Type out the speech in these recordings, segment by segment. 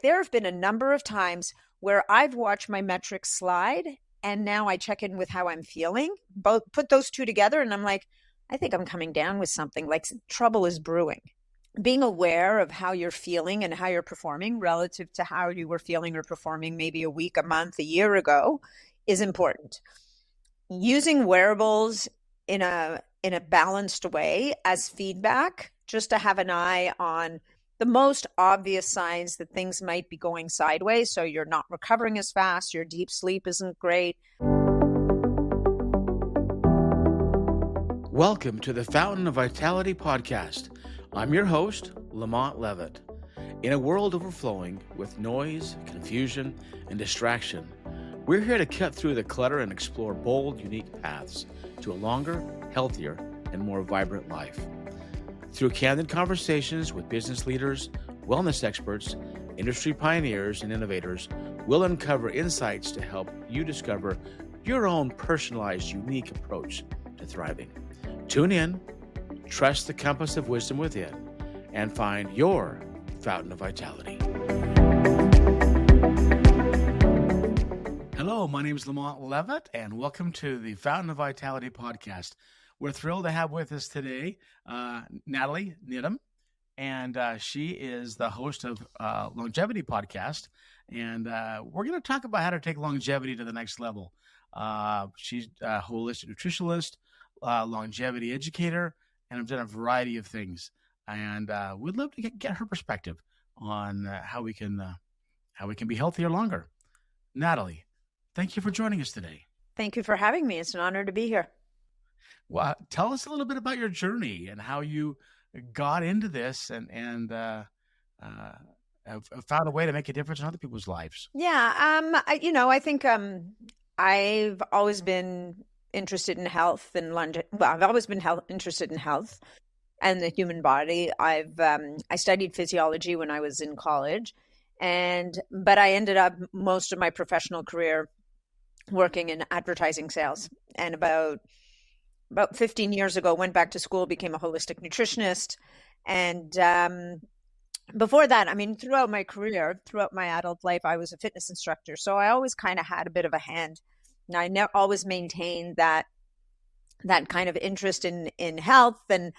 there have been a number of times where I've watched my metrics slide and now I check in with how I'm feeling. Both put those two together and I'm like, I think I'm coming down with something, like trouble is brewing. Being aware of how you're feeling and how you're performing relative to how you were feeling or performing maybe a week, a month, a year ago is important. Using wearables in a balanced way as feedback, just to have an eye on the most obvious signs that things might be going sideways. So you're not recovering as fast, your deep sleep isn't great. Welcome to the Fountain of Vitality podcast. I'm your host, LaMont Leavitt. In a world overflowing with noise, confusion, and distraction, we're here to cut through the clutter and explore bold, unique paths to a longer, healthier, and more vibrant life. Through candid conversations with business leaders, wellness experts, industry pioneers, and innovators, we'll uncover insights to help you discover your own personalized, unique approach to thriving. Tune in, trust the compass of wisdom within, and find your fountain of vitality. Hello, my name is LaMont Leavitt, and welcome to the Fountain of Vitality podcast. We're thrilled to have with us today Nathalie Niddam, and she is the host of Longevity Podcast, and we're going to talk about how to take longevity to the next level. She's a holistic nutritionist, longevity educator, and I've done a variety of things. And we'd love to get her perspective on how we can be healthier longer. Nathalie, thank you for joining us today. Thank you for having me. It's an honor to be here. Well, tell us a little bit about your journey and how you got into this and have found a way to make a difference in other people's lives. Yeah, I think I've always been interested in health and I've always been interested in health and the human body. I studied physiology when I was in college, but I ended up most of my professional career working in advertising sales. And about 15 years ago, went back to school, became a holistic nutritionist. And before that, throughout my career, throughout my adult life, I was a fitness instructor. So I always kind of had a bit of a hand. And I always maintained that kind of interest in health, and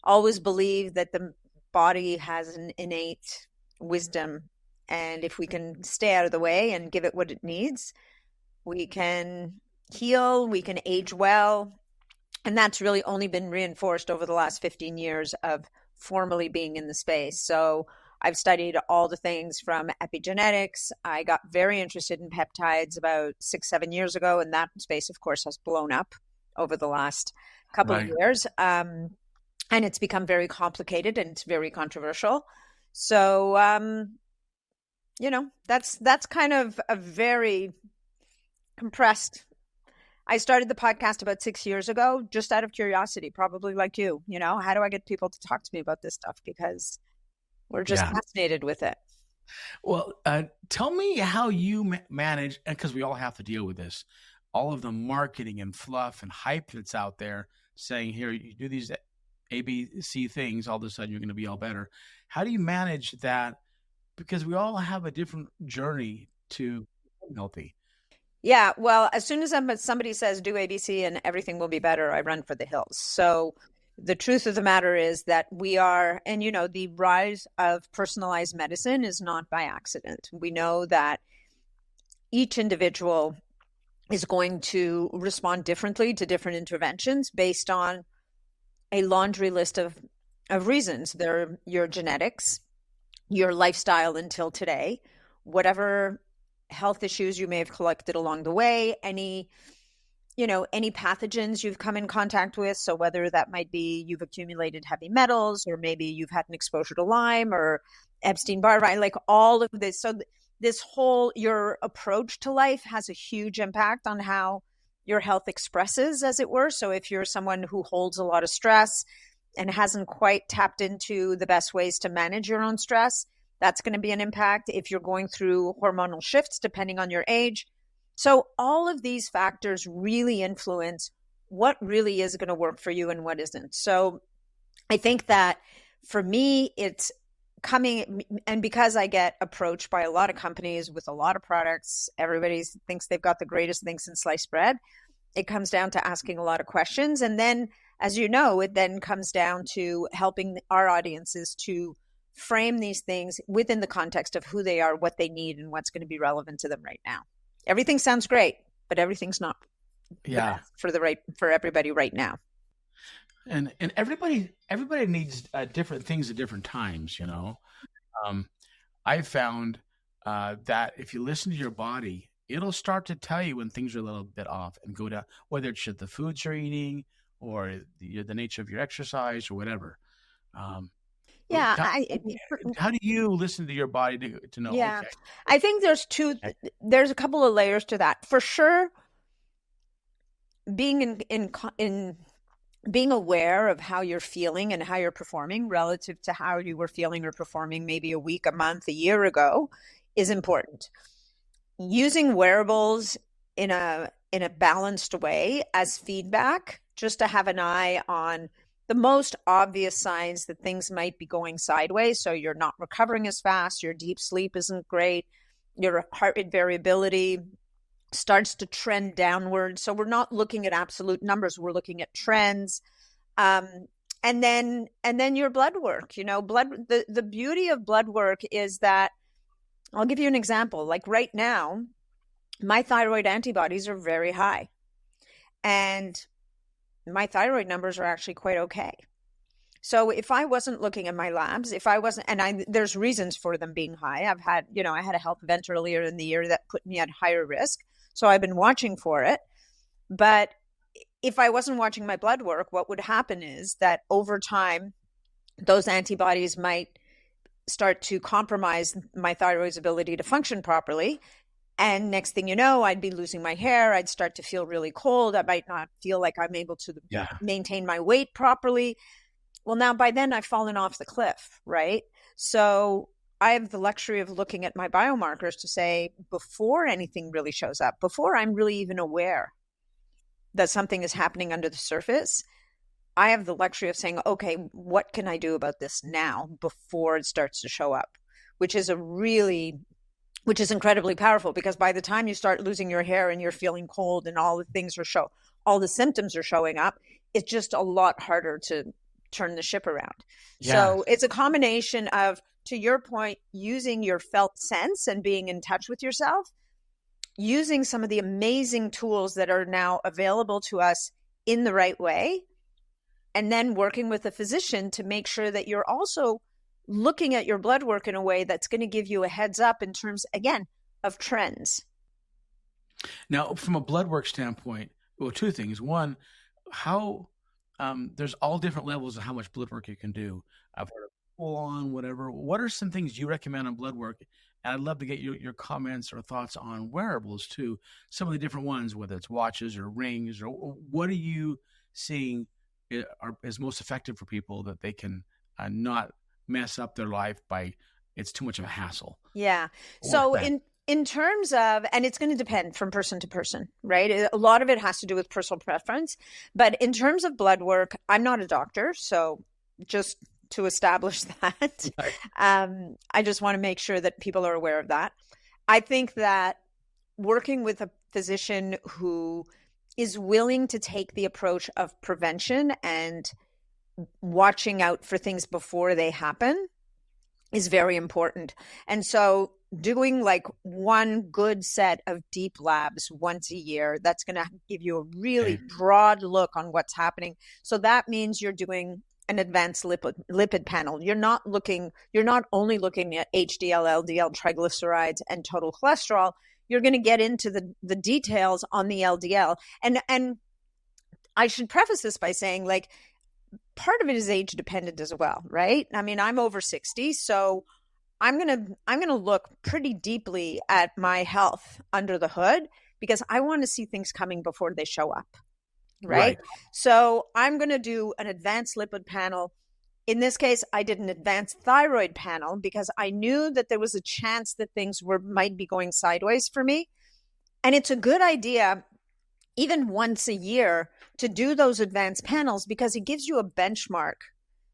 always believed that the body has an innate wisdom. And if we can stay out of the way and give it what it needs, we can heal, we can age well. And that's really only been reinforced over the last 15 years of formally being in the space. So I've studied all the things from epigenetics. I got very interested in peptides about 6-7 years ago. And that space, of course, has blown up over the last couple of years. And it's become very complicated and it's very controversial. So, that's kind of a very compressed. I started the podcast about 6 years ago, just out of curiosity, probably like you, how do I get people to talk to me about this stuff? Because we're just fascinated with it. Well, tell me how you manage, because we all have to deal with this, all of the marketing and fluff and hype that's out there saying, here, you do these ABC things, all of a sudden you're going to be all better. How do you manage that? Because we all have a different journey to healthy. Yeah, well, as soon as somebody says do ABC and everything will be better, I run for the hills. So the truth of the matter is that we are, and the rise of personalized medicine is not by accident. We know that each individual is going to respond differently to different interventions based on a laundry list of reasons. They're your genetics, your lifestyle until today, whatever health issues you may have collected along the way, any pathogens you've come in contact with. So whether that might be you've accumulated heavy metals, or maybe you've had an exposure to Lyme or Epstein-Barr virus, like all of this. So this whole, your approach to life has a huge impact on how your health expresses, as it were. So if you're someone who holds a lot of stress and hasn't quite tapped into the best ways to manage your own stress, that's going to be an impact. If you're going through hormonal shifts, depending on your age. So all of these factors really influence what really is going to work for you and what isn't. So I think that for me, it's coming, and because I get approached by a lot of companies with a lot of products, everybody thinks they've got the greatest things in sliced bread. It comes down to asking a lot of questions. And then, as you know, it then comes down to helping our audiences to frame these things within the context of who they are, what they need, and what's going to be relevant to them right now. Everything sounds great, but everything's not for everybody right now. And everybody needs different things at different times, you know. I found that if you listen to your body, it'll start to tell you when things are a little bit off and go down, whether it's the foods you're eating or the nature of your exercise or whatever. Yeah. How do you listen to your body to know? Yeah, okay. I think there's a couple of layers to that. For sure, being in being aware of how you're feeling and how you're performing relative to how you were feeling or performing maybe a week, a month, a year ago is important. Using wearables in a balanced way as feedback, just to have an eye on the most obvious signs that things might be going sideways. So you're not recovering as fast, your deep sleep isn't great, your heart rate variability starts to trend downward. So we're not looking at absolute numbers, we're looking at trends. And then your blood work, the beauty of blood work is that, I'll give you an example. Like right now, my thyroid antibodies are very high. And my thyroid numbers are actually quite okay. So if I wasn't looking at my labs, there's reasons for them being high. I had a health event earlier in the year that put me at higher risk. So I've been watching for it. But if I wasn't watching my blood work, what would happen is that over time, those antibodies might start to compromise my thyroid's ability to function properly. And next thing you know, I'd be losing my hair. I'd start to feel really cold. I might not feel like I'm able to maintain my weight properly. Well, now by then I've fallen off the cliff, right? So I have the luxury of looking at my biomarkers to say, before anything really shows up, before I'm really even aware that something is happening under the surface, I have the luxury of saying, okay, what can I do about this now before it starts to show up? Which is incredibly powerful, because by the time you start losing your hair and you're feeling cold and all the symptoms are showing up, it's just a lot harder to turn the ship around. Yeah. So it's a combination of, to your point, using your felt sense and being in touch with yourself, using some of the amazing tools that are now available to us in the right way, and then working with a physician to make sure that you're also looking at your blood work in a way that's going to give you a heads up in terms, again, of trends. Now, from a blood work standpoint, well, two things. One, how there's all different levels of how much blood work you can do. I've heard of full on, whatever. What are some things you recommend on blood work? And I'd love to get your comments or thoughts on wearables too. Some of the different ones, whether it's watches or rings, or what are you seeing is most effective for people that they can not mess up their life by it's too much of a hassle. Yeah. So in terms of, and it's going to depend from person to person, right? A lot of it has to do with personal preference. But in terms of blood work, I'm not a doctor. So just to establish that, I just want to make sure that people are aware of that. I think that working with a physician who is willing to take the approach of prevention and watching out for things before they happen is very important. And so doing like one good set of deep labs once a year, that's going to give you a really broad look on what's happening. So that means you're doing an advanced lipid panel. You're not only looking at HDL, LDL, triglycerides, and total cholesterol. You're going to get into the details on the LDL. And I should preface this by saying, like, part of it is age dependent as well, right? I mean, I'm over 60, so I'm going to look pretty deeply at my health under the hood, because I want to see things coming before they show up. Right? So I'm going to do an advanced lipid panel. In this case, I did an advanced thyroid panel because I knew that there was a chance that things might be going sideways for me. And it's a good idea, even once a year, to do those advanced panels, because it gives you a benchmark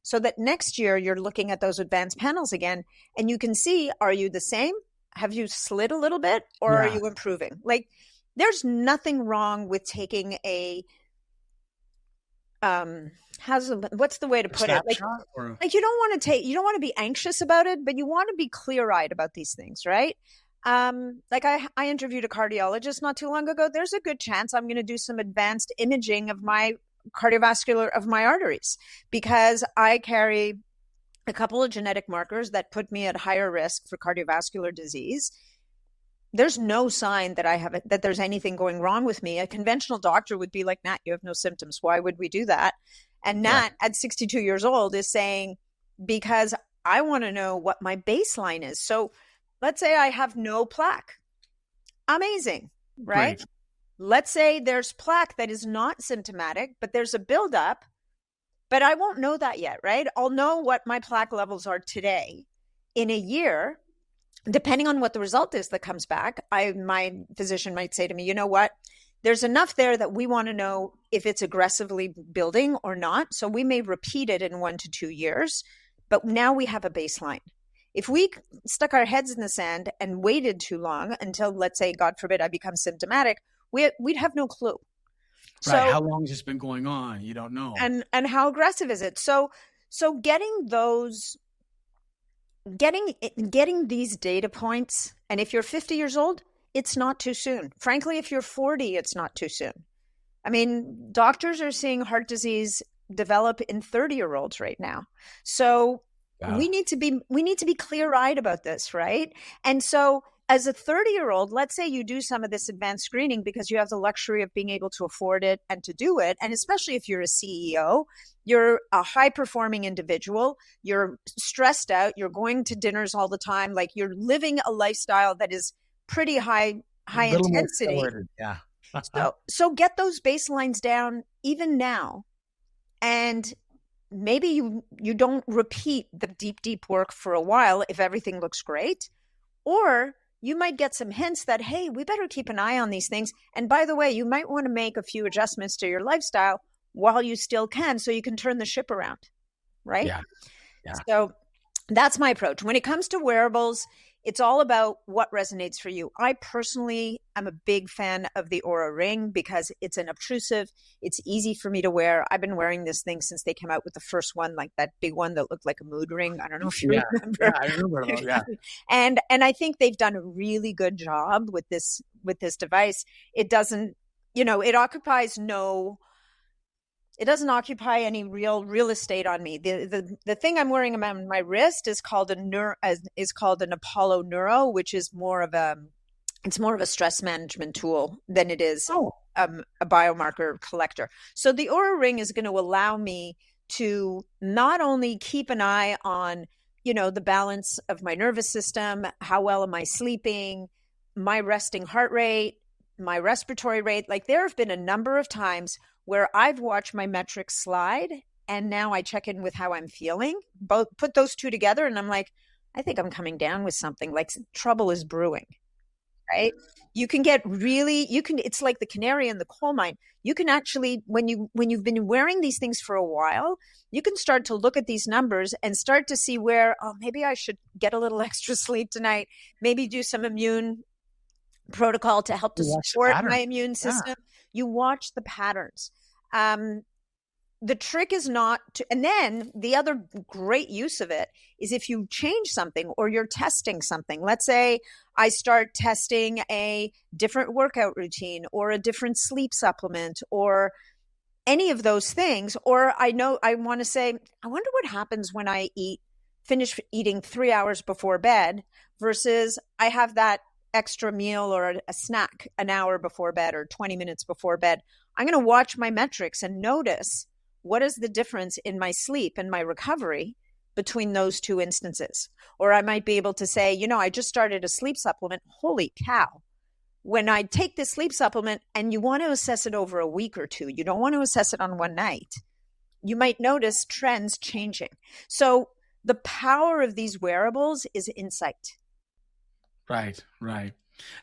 so that next year you're looking at those advanced panels again and you can see, are you the same? Have you slid a little bit, or are you improving? Like, there's nothing wrong with taking a, what's the way to put it? Like you don't want to be anxious about it, but you want to be clear-eyed about these things, right? Like I interviewed a cardiologist not too long ago. There's a good chance I'm going to do some advanced imaging of my cardiovascular, of my arteries, because I carry a couple of genetic markers that put me at higher risk for cardiovascular disease. There's no sign that that there's anything going wrong with me. A conventional doctor would be like, Nat, you have no symptoms. Why would we do that? And Nat, at 62 years old, is saying, because I want to know what my baseline is. So let's say I have no plaque. Amazing, right? Great. Let's say there's plaque that is not symptomatic, but there's a buildup, but I won't know that yet, right? I'll know what my plaque levels are today. In a year, depending on what the result is that comes back, my physician might say to me, you know what? There's enough there that we want to know if it's aggressively building or not. So we may repeat it in 1 to 2 years, but now we have a baseline. If we stuck our heads in the sand and waited too long until, let's say, God forbid, I become symptomatic, we'd have no clue. Right. So, how long has this been going on? You don't know. And how aggressive is it? So getting these data points, and if you're 50 years old, it's not too soon. Frankly, if you're 40, it's not too soon. I mean, doctors are seeing heart disease develop in 30-year-olds right now. So we need to be clear-eyed about this, right? And so as a 30-year-old, let's say you do some of this advanced screening because you have the luxury of being able to afford it and to do it. And especially if you're a CEO, you're a high-performing individual, you're stressed out, you're going to dinners all the time, like you're living a lifestyle that is pretty high intensity. Yeah. So get those baselines down even now. And maybe you don't repeat the deep work for a while if everything looks great, or you might get some hints that, hey, we better keep an eye on these things. And by the way, you might want to make a few adjustments to your lifestyle while you still can, so you can turn the ship around, right? Yeah. So that's my approach. When it comes to wearables, it's all about what resonates for you. I personally am a big fan of the Oura Ring because it's unobtrusive. It's easy for me to wear. I've been wearing this thing since they came out with the first one, like that big one that looked like a mood ring. I don't know if you remember. Yeah, I remember those, yeah. And I think they've done a really good job with this device. It doesn't, it doesn't occupy any real estate on me. The thing I'm wearing on my wrist is called an Apollo Neuro, which is more of a stress management tool than it is a biomarker collector. So the Oura Ring is going to allow me to not only keep an eye on, the balance of my nervous system, how well am I sleeping, my resting heart rate, my respiratory rate. Like, there have been a number of times where I've watched my metrics slide and now I check in with how I'm feeling, put those two together. And I'm like, I think I'm coming down with something, like trouble is brewing, right? It's like the canary in the coal mine. You can actually, when you've been wearing these things for a while, you can start to look at these numbers and start to see where, maybe I should get a little extra sleep tonight, maybe do some immune protocol to help to support my immune system. Yeah. You watch the patterns. The trick is not to, and then the other great use of it is if you change something or you're testing something. Let's say I start testing a different workout routine or a different sleep supplement or any of those things. Or I want to say, I wonder what happens when I finish eating 3 hours before bed versus I have that extra meal or a snack an hour before bed or 20 minutes before bed. I'm going to watch my metrics and notice what is the difference in my sleep and my recovery between those two instances. Or I might be able to say, I just started a sleep supplement. Holy cow. When I take this sleep supplement, and you want to assess it over a week or two, you don't want to assess it on one night, you might notice trends changing. So the power of these wearables is insight. Right.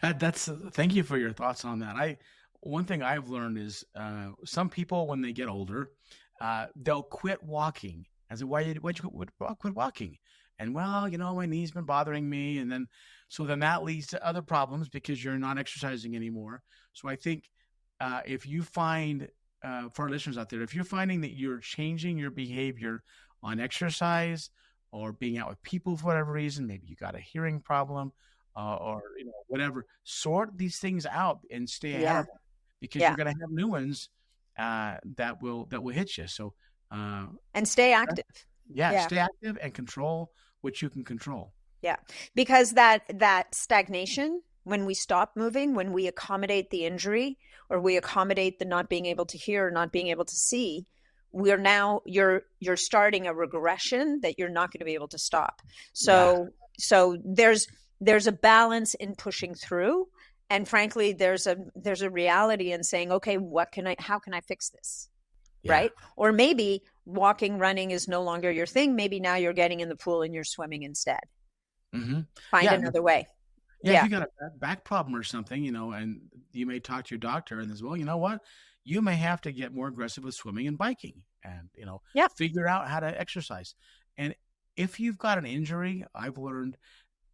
Thank you for your thoughts on that. One thing I've learned is some people, when they get older, they'll quit walking I said, why'd you quit walking? And well, my knee's been bothering me. And then, so then that leads to other problems because you're not exercising anymore. So I think if you find, for our listeners out there, if you're finding that you're changing your behavior on exercise or being out with people for whatever reason, maybe you got a hearing problem or whatever, sort these things out and stay ahead of them, because you're going to have new ones that will hit you. So and stay active. Stay active and control what you can control. Yeah, because that stagnation, when we stop moving, when we accommodate the injury or we accommodate the not being able to hear or not being able to see, you're starting a regression that you're not going to be able to stop. So there's a balance in pushing through, and frankly there's a reality in saying, okay, how can I fix this? Right? Or maybe walking, running is no longer your thing. Maybe now you're getting in the pool and you're swimming instead. Mm-hmm. Find another way. If you got a back problem or something, and you may talk to your doctor and as well, you know what? You may have to get more aggressive with swimming and biking and, figure out how to exercise. And if you've got an injury, I've learned,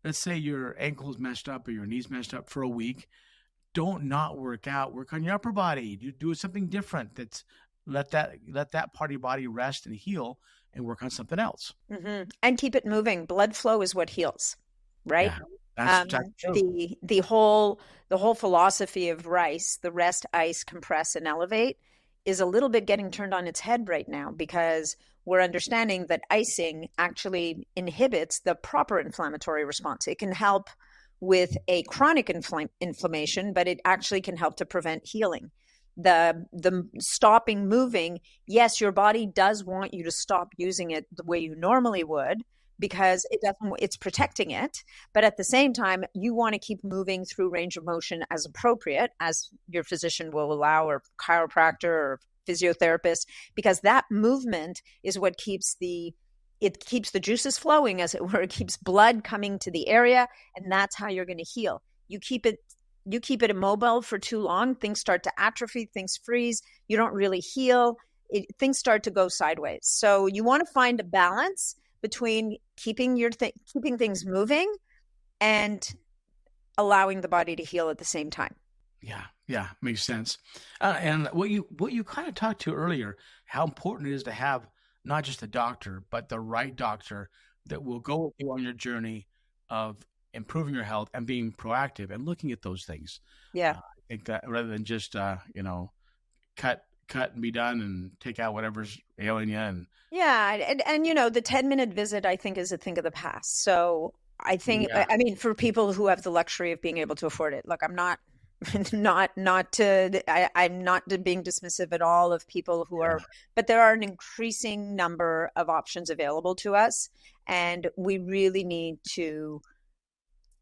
let's say your ankle's messed up or your knee's messed up for a week, don't not work out. Work on your upper body. Do something different. That's let that part of your body rest and heal, and work on something else. Mm-hmm. And keep it moving. Blood flow is what heals, right? Yeah, that's exactly true. The whole philosophy of RICE, the rest, ice, compress, and elevate, is a little bit getting turned on its head right now, because we're understanding that icing actually inhibits the proper inflammatory response. It can help with a chronic inflammation, but it actually can help to prevent healing. The stopping moving, yes, your body does want you to stop using it the way you normally would, because it's protecting it. But at the same time, you want to keep moving through range of motion as appropriate, as your physician will allow, or chiropractor or physiotherapist, because that movement is what keeps the juices flowing, as it were. It keeps blood coming to the area, and that's how you're going to heal. You keep it immobile for too long, things start to atrophy, things freeze, you don't really heal, things start to go sideways. So you want to find a balance between keeping things moving and allowing the body to heal at the same time. Yeah, makes sense. And what you kind of talked to earlier, how important it is to have not just a doctor, but the right doctor that will go with you on your journey of improving your health and being proactive and looking at those things. Yeah. I think that rather than just, cut and be done and take out whatever's ailing you. And the 10-minute visit, I think, is a thing of the past. So I think, I mean, for people who have the luxury of being able to afford it, look, I'm not being dismissive at all of people who are, but there are an increasing number of options available to us. And we really need to,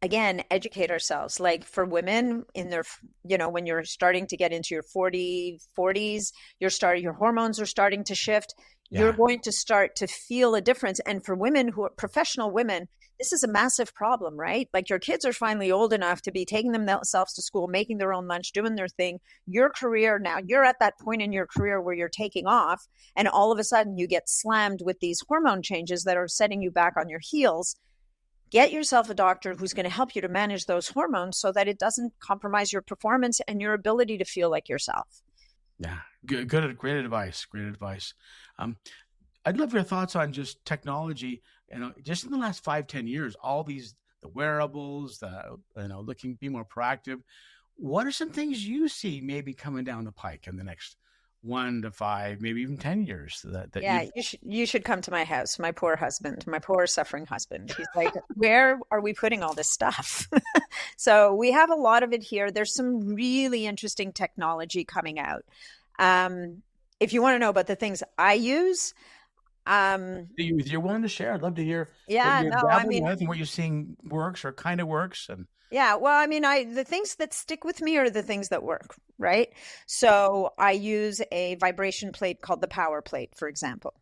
again, educate ourselves. Like for women in their, when you're starting to get into your 40s, your hormones are starting to shift. Yeah. You're going to start to feel a difference. And for women who are professional women, this is a massive problem, right? Like your kids are finally old enough to be taking themselves to school, making their own lunch, doing their thing. Your career now, you're at that point in your career where you're taking off, and all of a sudden you get slammed with these hormone changes that are setting you back on your heels. Get yourself a doctor who's going to help you to manage those hormones so that it doesn't compromise your performance and your ability to feel like yourself. Yeah, good, great advice. I'd love your thoughts on just technology. Just in the last 5-10 years, all the wearables, be more proactive. What are some things you see maybe coming down the pike in the next 1 to 5, maybe even 10 years? You should come to my house. My poor suffering husband. He's like, where are we putting all this stuff? So we have a lot of it here. There's some really interesting technology coming out. If you want to know about the things I use, if you're willing to share, I'd love to hear. What you're seeing works or kind of works. And the things that stick with me are the things that work, right? So I use a vibration plate called the Power Plate, for example.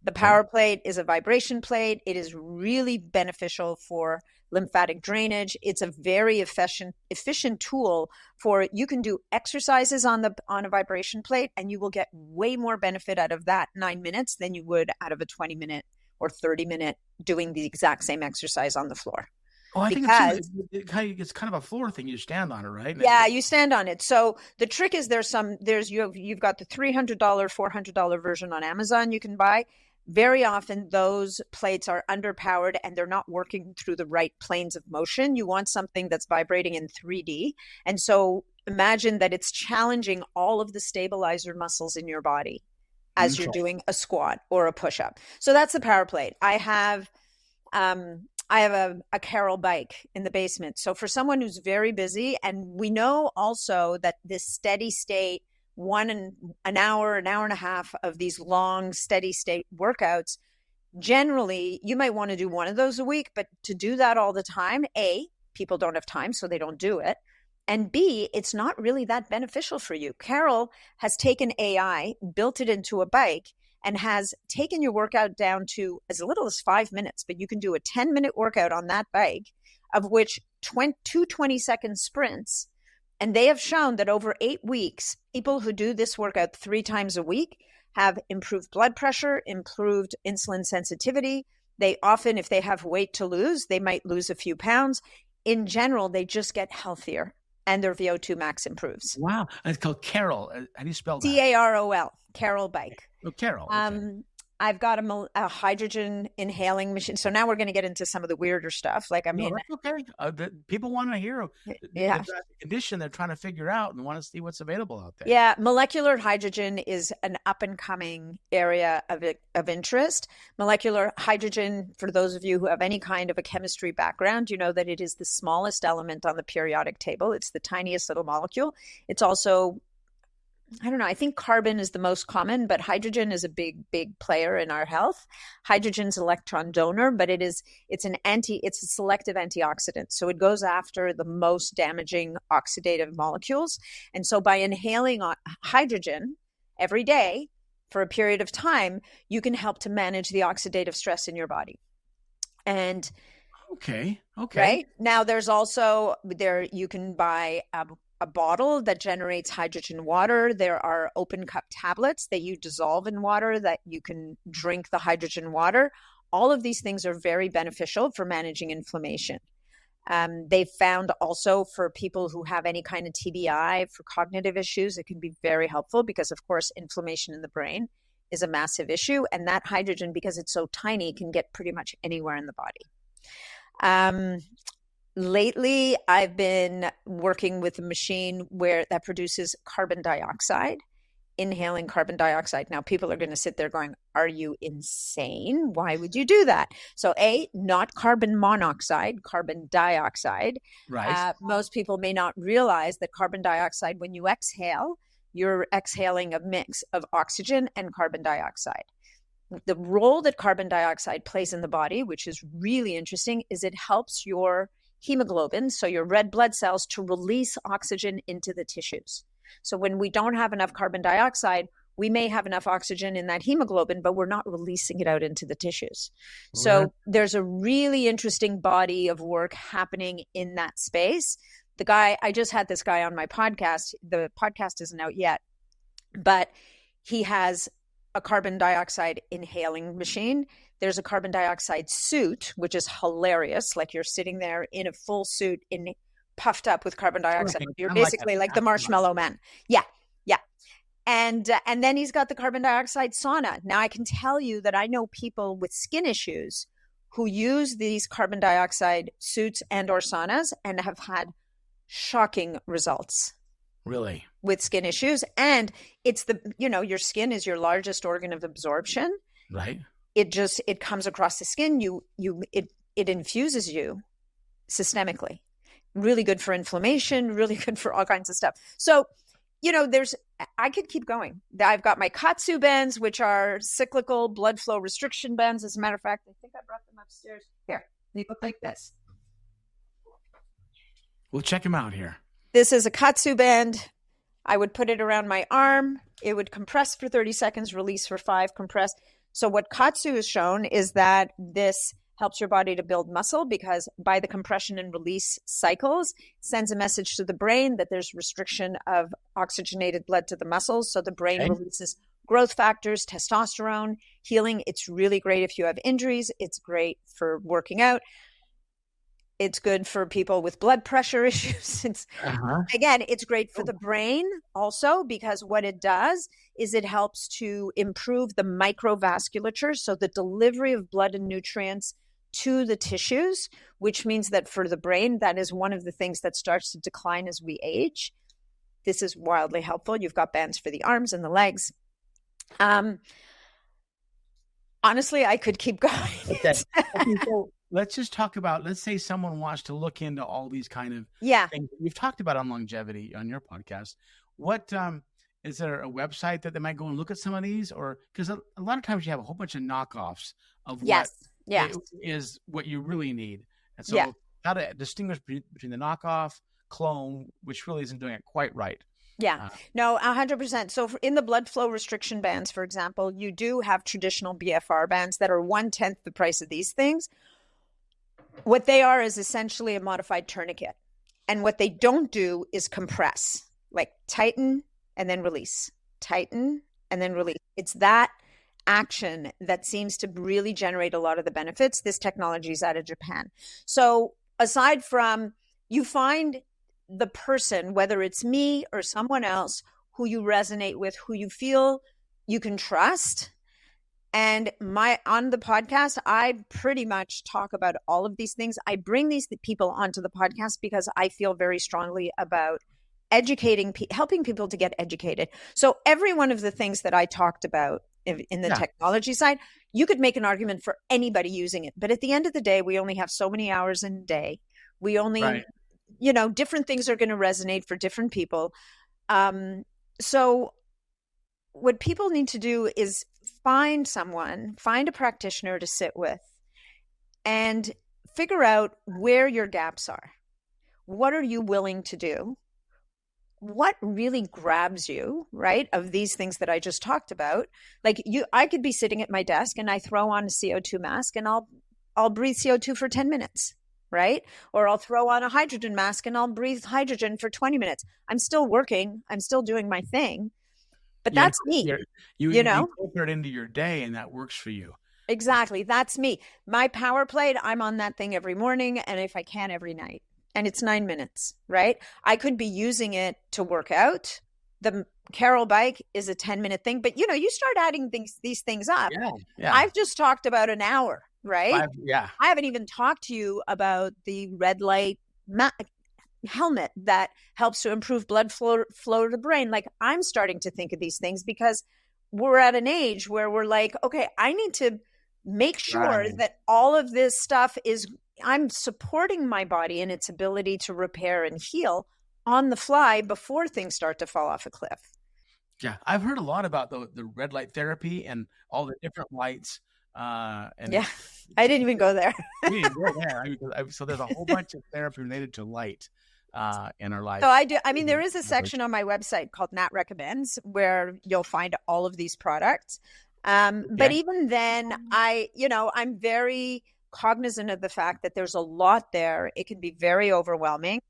The power plate is a vibration plate. It is really beneficial for lymphatic drainage. It's a very efficient tool for, you can do exercises on a vibration plate, and you will get way more benefit out of that 9 minutes than you would out of a 20-minute or 30-minute doing the exact same exercise on the floor. Oh, I think it's kind of a floor thing. You stand on it, right? Yeah, you stand on it. So the trick is you've got the $300, $400 version on Amazon you can buy. Very often those plates are underpowered and they're not working through the right planes of motion. You want something that's vibrating in 3D. And so imagine that it's challenging all of the stabilizer muscles in your body as you're doing a squat or a push-up. So that's the power plate. I have a Carol bike in the basement. So for someone who's very busy, and we know also that this steady state, an hour and a half of these long steady state workouts, generally you might want to do one of those a week, but to do that all the time, A, people don't have time, so they don't do it. And B, it's not really that beneficial for you. Carol has taken AI, built it into a bike, and has taken your workout down to as little as 5 minutes, but you can do a 10-minute workout on that bike, of which 2 20-second sprints. And they have shown that over 8 weeks, people who do this workout 3 times a week have improved blood pressure, improved insulin sensitivity. They often, if they have weight to lose, they might lose a few pounds. In general, they just get healthier and their VO2 max improves. Wow. And it's called Carol. How do you spell that? Carol, Carol bike. Oh, Carol. Okay. I've got a hydrogen inhaling machine. So now we're going to get into some of the weirder stuff. Like, I mean, that's okay. People want to hear the condition they're trying to figure out and want to see what's available out there. Yeah. Molecular hydrogen is an up and coming area of interest. Molecular hydrogen, for those of you who have any kind of a chemistry background, you know that it is the smallest element on the periodic table. It's the tiniest little molecule. It's also, I don't know, I think carbon is the most common, but hydrogen is a big player in our health. Hydrogen's electron donor, but it's a selective antioxidant. So it goes after the most damaging oxidative molecules. And so by inhaling hydrogen every day for a period of time, you can help to manage the oxidative stress in your body. And okay. Right? Now there's also you can buy a bottle that generates hydrogen water. There are open cup tablets that you dissolve in water that you can drink the hydrogen water. All of these things are very beneficial for managing inflammation. They've found also for people who have any kind of TBI, for cognitive issues, it can be very helpful because, of course, inflammation in the brain is a massive issue. And that hydrogen, because it's so tiny, can get pretty much anywhere in the body. Lately, I've been working with a machine that produces carbon dioxide, inhaling carbon dioxide. Now, people are going to sit there going, are you insane? Why would you do that? So not carbon monoxide, carbon dioxide. Right. Most people may not realize that carbon dioxide, when you exhale, you're exhaling a mix of oxygen and carbon dioxide. The role that carbon dioxide plays in the body, which is really interesting, is it helps your hemoglobin, so your red blood cells, to release oxygen into the tissues. So when we don't have enough carbon dioxide, we may have enough oxygen in that hemoglobin, but we're not releasing it out into the tissues. Okay. So there's a really interesting body of work happening in that space. I just had this guy on my podcast. The podcast isn't out yet, but he has a carbon dioxide inhaling machine. There's a carbon dioxide suit, which is hilarious. Like, you're sitting there in a full suit, puffed up with carbon dioxide. You're basically like the Marshmallow Man. Yeah. And then he's got the carbon dioxide sauna. Now, I can tell you that I know people with skin issues who use these carbon dioxide suits and or saunas and have had shocking results. Really? With skin issues. And it's your skin is your largest organ of absorption. Right. It comes across the skin. It infuses you systemically. Really good for inflammation, really good for all kinds of stuff. So, I could keep going. I've got my KAATSU bands, which are cyclical blood flow restriction bands. As a matter of fact, I think I brought them upstairs. Here, they look like this. We'll check them out here. This is a KAATSU band. I would put it around my arm. It would compress for 30 seconds, release for 5, compress. So what KAATSU has shown is that this helps your body to build muscle because by the compression and release cycles, sends a message to the brain that there's restriction of oxygenated blood to the muscles. So the brain releases growth factors, testosterone, healing. It's really great if you have injuries. It's great for working out. It's good for people with blood pressure issues. Again, it's great for the brain also because what it does is it helps to improve the microvasculature, so the delivery of blood and nutrients to the tissues, which means that for the brain, that is one of the things that starts to decline as we age. This is wildly helpful. You've got bands for the arms and the legs. Honestly, I could keep going. Okay, so let's just talk about, let's say someone wants to look into all these kind of things you've talked about on longevity on your podcast. What, is there a website that they might go and look at some of these? Or because a lot of times you have a whole bunch of knockoffs of what is what you really need. And so how to distinguish between the knockoff, clone, which really isn't doing it quite right. No, 100%. So in the blood flow restriction bands, for example, you do have traditional BFR bands that are 1/10 the price of these things. What they are is essentially a modified tourniquet. And what they don't do is compress, like tighten and then release, tighten and then release. It's that action that seems to really generate a lot of the benefits. This technology is out of Japan. So aside from, you find the person, whether it's me or someone else who you resonate with, who you feel you can trust. And on the podcast, I pretty much talk about all of these things. I bring these people onto the podcast because I feel very strongly about educating, helping people to get educated. So every one of the things that I talked about in the technology side, you could make an argument for anybody using it. But at the end of the day, we only have so many hours in a day. We only, different things are going to resonate for different people. So what people need to do is find a practitioner to sit with and figure out where your gaps are. What are you willing to do? What really grabs you, right? Of these things that I just talked about. Like I could be sitting at my desk and I throw on a CO2 mask and I'll breathe CO2 for 10 minutes, right? Or I'll throw on a hydrogen mask and I'll breathe hydrogen for 20 minutes. I'm still working. I'm still doing my thing. But that's me. You incorporate it into your day and that works for you. Exactly. That's me. My power plate, I'm on that thing every morning and if I can, every night. And it's 9 minutes, right? I could be using it to work out. The Carol bike is a 10-minute thing, but you start adding these things up. Yeah. I've just talked about an hour, right? I haven't even talked to you about the red light helmet that helps to improve blood flow to the brain. Like I'm starting to think of these things because we're at an age where we're like, okay, I need to make sure that all of this stuff I'm supporting my body in its ability to repair and heal on the fly before things start to fall off a cliff. Yeah. I've heard a lot about the red light therapy and all the different lights. I didn't even go there. We didn't go there. So there's a whole bunch of therapy related to light in our life. So I do. I mean, there is a section on my website called Nat Recommends where you'll find all of these products. But even then, I'm very cognizant of the fact that there's a lot there. It can be very overwhelming.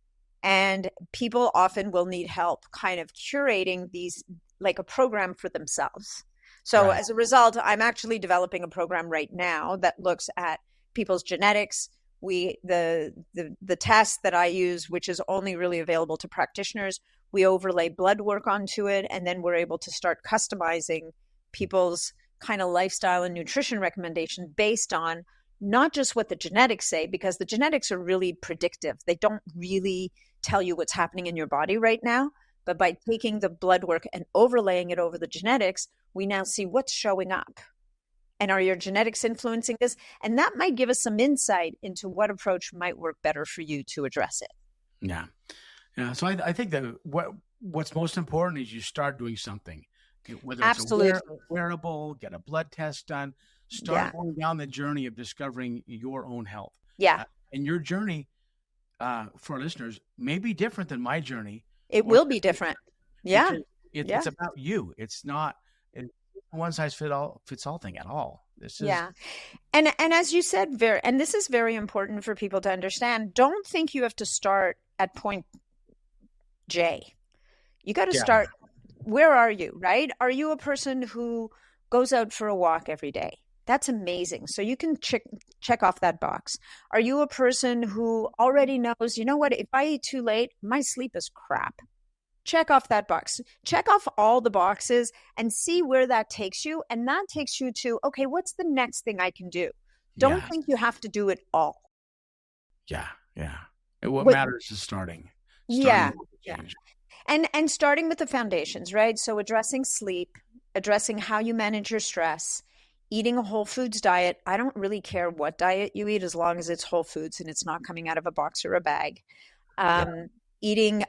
And people often will need help kind of curating these, like a program for themselves. So as a result, I'm actually developing a program right now that looks at people's genetics. The test that I use, which is only really available to practitioners, we overlay blood work onto it. And then we're able to start customizing people's kind of lifestyle and nutrition recommendations based on not just what the genetics say, because the genetics are really predictive. They don't really tell you what's happening in your body right now. But by taking the blood work and overlaying it over the genetics, we now see what's showing up. And are your genetics influencing this? And that might give us some insight into what approach might work better for you to address it. Yeah. So I think that what's most important is you start doing something. Whether it's a wearable, get a blood test done, start going down the journey of discovering your own health. Yeah. And your journey for our listeners may be different than my journey. It will be different. Yeah. It's about you. It's not one size fits all thing at all. This is Yeah. And as you said, and this is very important for people to understand, don't think you have to start at point J. You got to yeah, start, where are you, right? Are you a person who goes out for a walk every day? That's amazing. So you can check off that box. Are you a person who already knows, you know what, if I eat too late, my sleep is crap? Check off that box. Check off all the boxes and see where that takes you. And that takes you to, okay, what's the next thing I can do? Don't yeah, think you have to do it all. yeah, yeah. And what What, matters is starting yeah, with the yeah. change. And starting with the foundations, right? So addressing sleep, addressing how you manage your stress, eating a whole foods diet. I don't really care what diet you eat as long as it's whole foods and it's not coming out of a box or a bag. Yeah, Eating,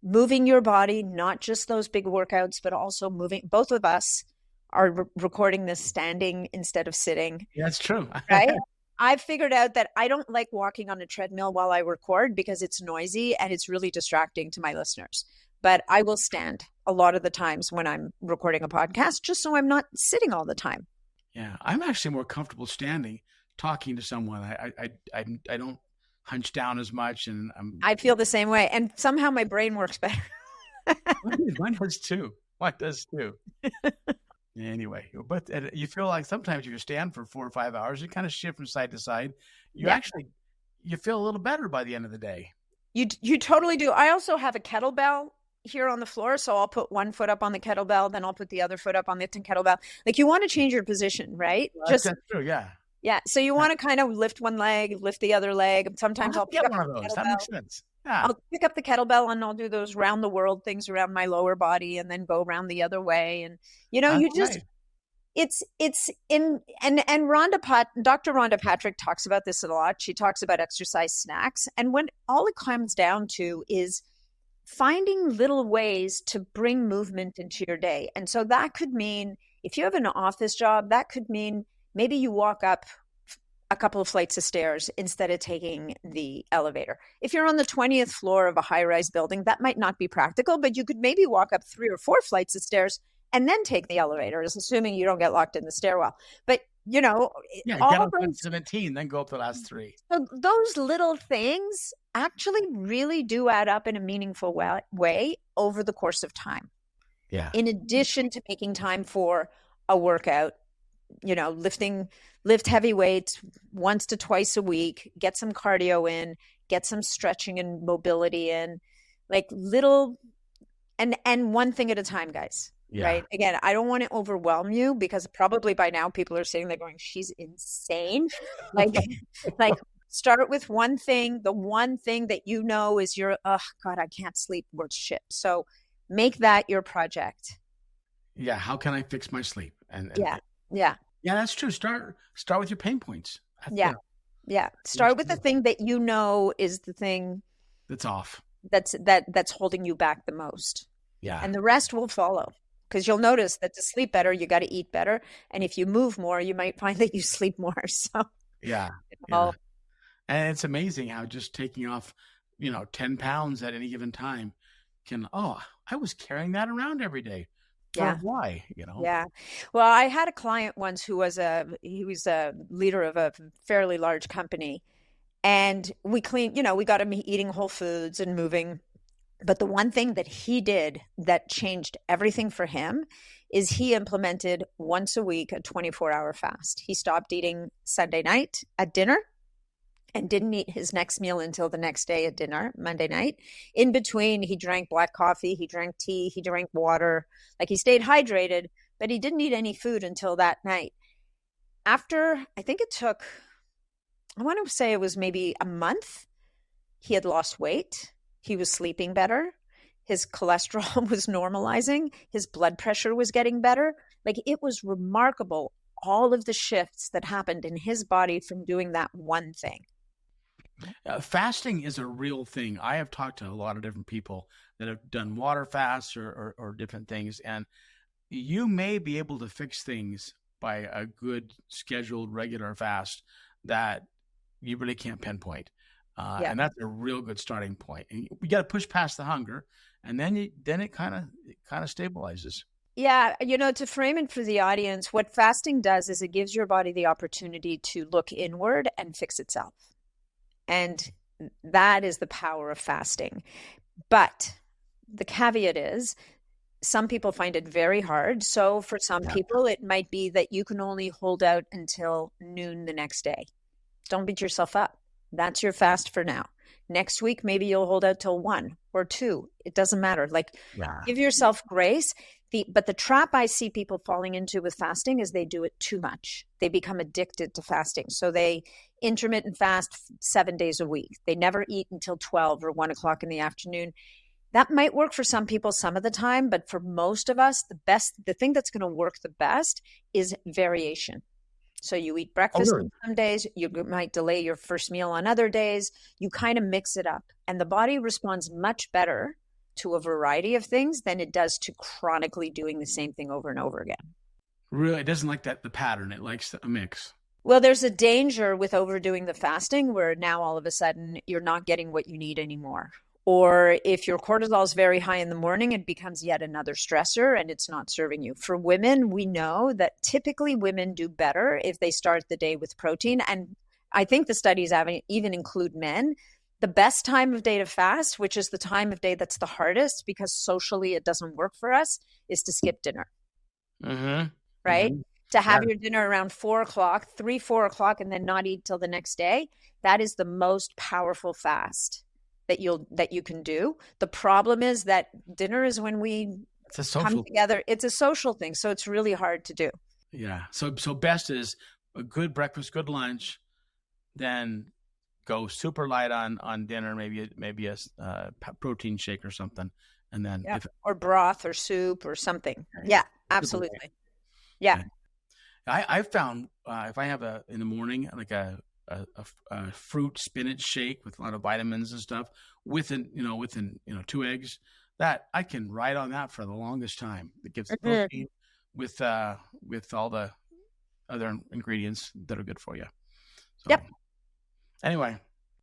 moving your body, not just those big workouts, but also moving. Both of us are recording this standing instead of sitting, that's true. right? I've figured out that I don't like walking on a treadmill while I record because it's noisy and it's really distracting to my listeners. But I will stand a lot of the times when I'm recording a podcast, just so I'm not sitting all the time. Yeah, I'm actually more comfortable standing, talking to someone. I don't hunch down as much, and I feel the same way. And somehow my brain works better. mine does too. Mine does too. Anyway, but you feel like sometimes if you stand for 4 or 5 hours, you kind of shift from side to side. You feel a little better by the end of the day. You totally do. I also have a kettlebell here on the floor, so I'll put one foot up on the kettlebell, then I'll put the other foot up on the kettlebell. Like, you want to change your position, right? That's true. Yeah. Yeah. So you want to kind of lift one leg, lift the other leg. Sometimes I'll pick get up one of those. That makes sense. Yeah. I'll pick up the kettlebell and I'll do those round the world things around my lower body and then go around the other way. And, you just, right. it's in, and Dr. Rhonda Patrick talks about this a lot. She talks about exercise snacks. And when all it comes down to is finding little ways to bring movement into your day. And so that could mean, if you have an office job, that could mean maybe you walk up a couple of flights of stairs instead of taking the elevator. If you're on the 20th floor of a high-rise building, that might not be practical, but you could maybe walk up 3 or 4 flights of stairs and then take the elevator, assuming you don't get locked in the stairwell. But, get all up to 17, then go up the last 3. So those little things actually really do add up in a meaningful way over the course of time. Yeah. In addition to making time for a workout, lift heavy weights once to twice a week, get some cardio in, get some stretching and mobility in, like little, and one thing at a time, guys. Yeah. Right. Again, I don't want to overwhelm you because probably by now people are sitting there going, she's insane. Like start with one thing, the one thing that is your, oh God, I can't sleep, worth shit. So make that your project. Yeah. How can I fix my sleep? And yeah. Yeah, that's true. Start with your pain points. Yeah. Start with the thing that is the thing that's off. That's holding you back the most. Yeah. And the rest will follow. Because you'll notice that to sleep better, you got to eat better. And if you move more, you might find that you sleep more. So yeah. And it's amazing how just taking off, 10 pounds at any given time can, I was carrying that around every day. Yeah. Why? Yeah. Well, I had a client once who was a leader of a fairly large company, and we got him eating whole foods and moving. But the one thing that he did that changed everything for him is he implemented once a week a 24-hour fast. He stopped eating Sunday night at dinner and didn't eat his next meal until the next day at dinner, Monday night. In between, he drank black coffee, he drank tea, he drank water. Like, he stayed hydrated, but he didn't eat any food until that night. After, I think it took, I want to say it was maybe a month, he had lost weight. He was sleeping better. His cholesterol was normalizing. His blood pressure was getting better. Like, it was remarkable, all of the shifts that happened in his body from doing that one thing. Fasting is a real thing. I have talked to a lot of different people that have done water fasts or different things, and you may be able to fix things by a good scheduled regular fast that you really can't pinpoint. And that's a real good starting point. And we got to push past the hunger, and then it kind of stabilizes. Yeah, to frame it for the audience, what fasting does is it gives your body the opportunity to look inward and fix itself. And that is the power of fasting. But the caveat is some people find it very hard. So for some people, it might be that you can only hold out until noon the next day. Don't beat yourself up. That's your fast for now. Next week, maybe you'll hold out till 1 or 2. It doesn't matter. Give yourself grace. But the trap I see people falling into with fasting is they do it too much. They become addicted to fasting. So they intermittent fast 7 days a week. They never eat until 12 or 1 o'clock in the afternoon. That might work for some people some of the time, but for most of us, the thing that's going to work the best is variation. So you eat breakfast on some days, you might delay your first meal on other days. You kind of mix it up. And the body responds much better to a variety of things than it does to chronically doing the same thing over and over again. Really? It doesn't like the pattern. It likes a mix. Well, there's a danger with overdoing the fasting where now all of a sudden you're not getting what you need anymore. Or if your cortisol is very high in the morning, it becomes yet another stressor and it's not serving you. For women, we know that typically women do better if they start the day with protein. And I think the studies even include men. The best time of day to fast, which is the time of day that's the hardest because socially it doesn't work for us, is to skip dinner. Mm-hmm. Right? Mm-hmm. To have your dinner around 4 o'clock, 4 o'clock, and then not eat till the next day. That is the most powerful fast that you can do. The problem is that dinner is when we come together. It's a social thing. So it's really hard to do. Yeah. So best is a good breakfast, good lunch, then go super light on dinner, maybe a protein shake or something. And then or broth or soup or something. Yeah, absolutely. Yeah. I found if I have in the morning, like a fruit spinach shake with a lot of vitamins and stuff within 2 eggs, that I can ride on that for the longest time. It gives the protein with all the other ingredients that are good for you. So, yep. Anyway.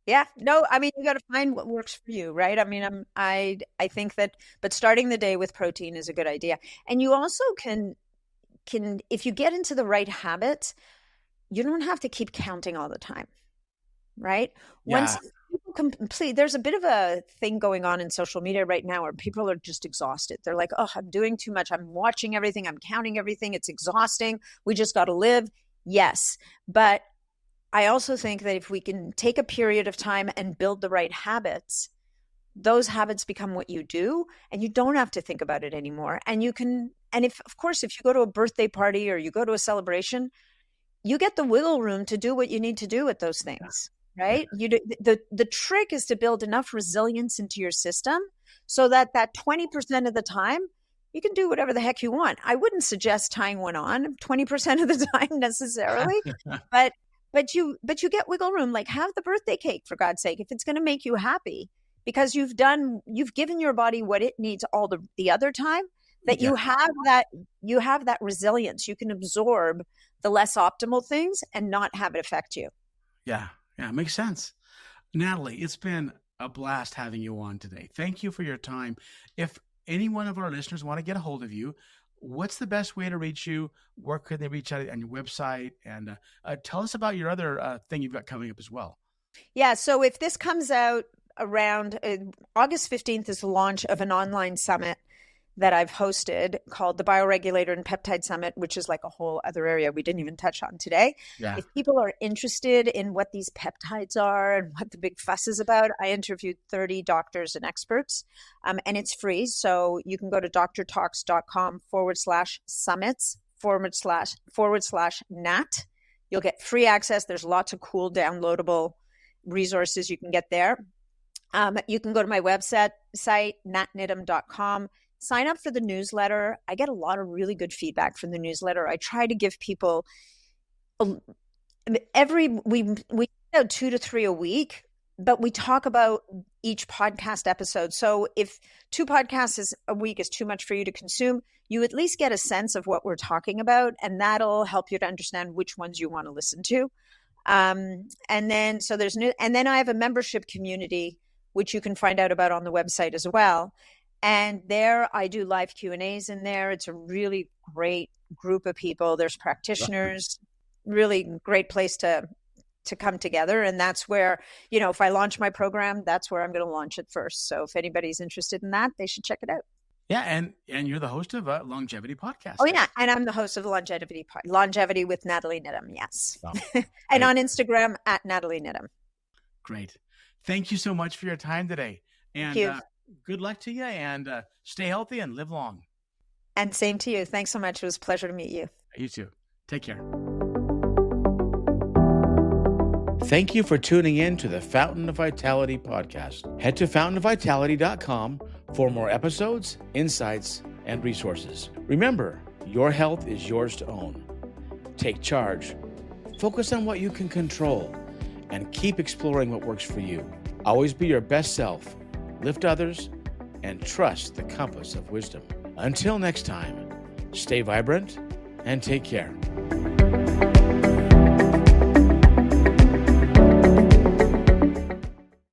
Yeah. No, I mean, you got to find what works for you, right? I mean, I think that, but starting the day with protein is a good idea. And you also can, if you get into the right habits, you don't have to keep counting all the time, right? Yeah. Once people there's a bit of a thing going on in social media right now where people are just exhausted. They're like, oh, I'm doing too much. I'm watching everything. I'm counting everything. It's exhausting. We just got to live. Yes. But I also think that if we can take a period of time and build the right habits, those habits become what you do and you don't have to think about it anymore. And you can, and if you go to a birthday party or you go to a celebration, you get the wiggle room to do what you need to do with those things, right? The trick is to build enough resilience into your system so that 20% of the time you can do whatever the heck you want. I wouldn't suggest tying one on 20% of the time necessarily, but you get wiggle room. Like have the birthday cake for God's sake, if it's going to make you happy, because you've given your body what it needs all the other time. That you have that resilience. You can absorb the less optimal things and not have it affect you. Yeah, makes sense. Natalie, it's been a blast having you on today. Thank you for your time. If any one of our listeners want to get a hold of you, what's the best way to reach you? Where could they reach out on your website? And tell us about your other thing you've got coming up as well. Yeah, so if this comes out around August 15th is the launch of an online summit that I've hosted called the Bioregulator and Peptide Summit, which is like a whole other area we didn't even touch on today. Yeah. If people are interested in what these peptides are and what the big fuss is about, I interviewed 30 doctors and experts, and it's free. So you can go to drtalks.com/summits//nat. You'll get free access. There's lots of cool downloadable resources you can get there. You can go to my website, natniddam.com. Sign up for the newsletter. I get a lot of really good feedback from the newsletter. I try to give people we do 2 to 3 a week, but we talk about each podcast episode. So if 2 podcasts a week is too much for you to consume, you at least get a sense of what we're talking about, and that'll help you to understand which ones you want to listen to. And then I have a membership community, which you can find out about on the website as well. And there I do live Q&As in there. It's a really great group of people. There's practitioners, really great place to come together. And that's where, if I launch my program, that's where I'm going to launch it first. So if anybody's interested in that, they should check it out. Yeah, and you're the host of a longevity podcast. Oh, yeah. And I'm the host of the Longevity with Nathalie Niddam, yes. Oh, and on Instagram at Nathalie Niddam. Great. Thank you so much for your time today. And good luck to you, and stay healthy and live long. And same to you. Thanks so much. It was a pleasure to meet you. You too. Take care. Thank you for tuning in to the Fountain of Vitality podcast. Head to fountainofvitality.com for more episodes, insights, and resources. Remember, your health is yours to own. Take charge, focus on what you can control, and keep exploring what works for you. Always be your best self, lift others, and trust the compass of wisdom. Until next time, stay vibrant and take care.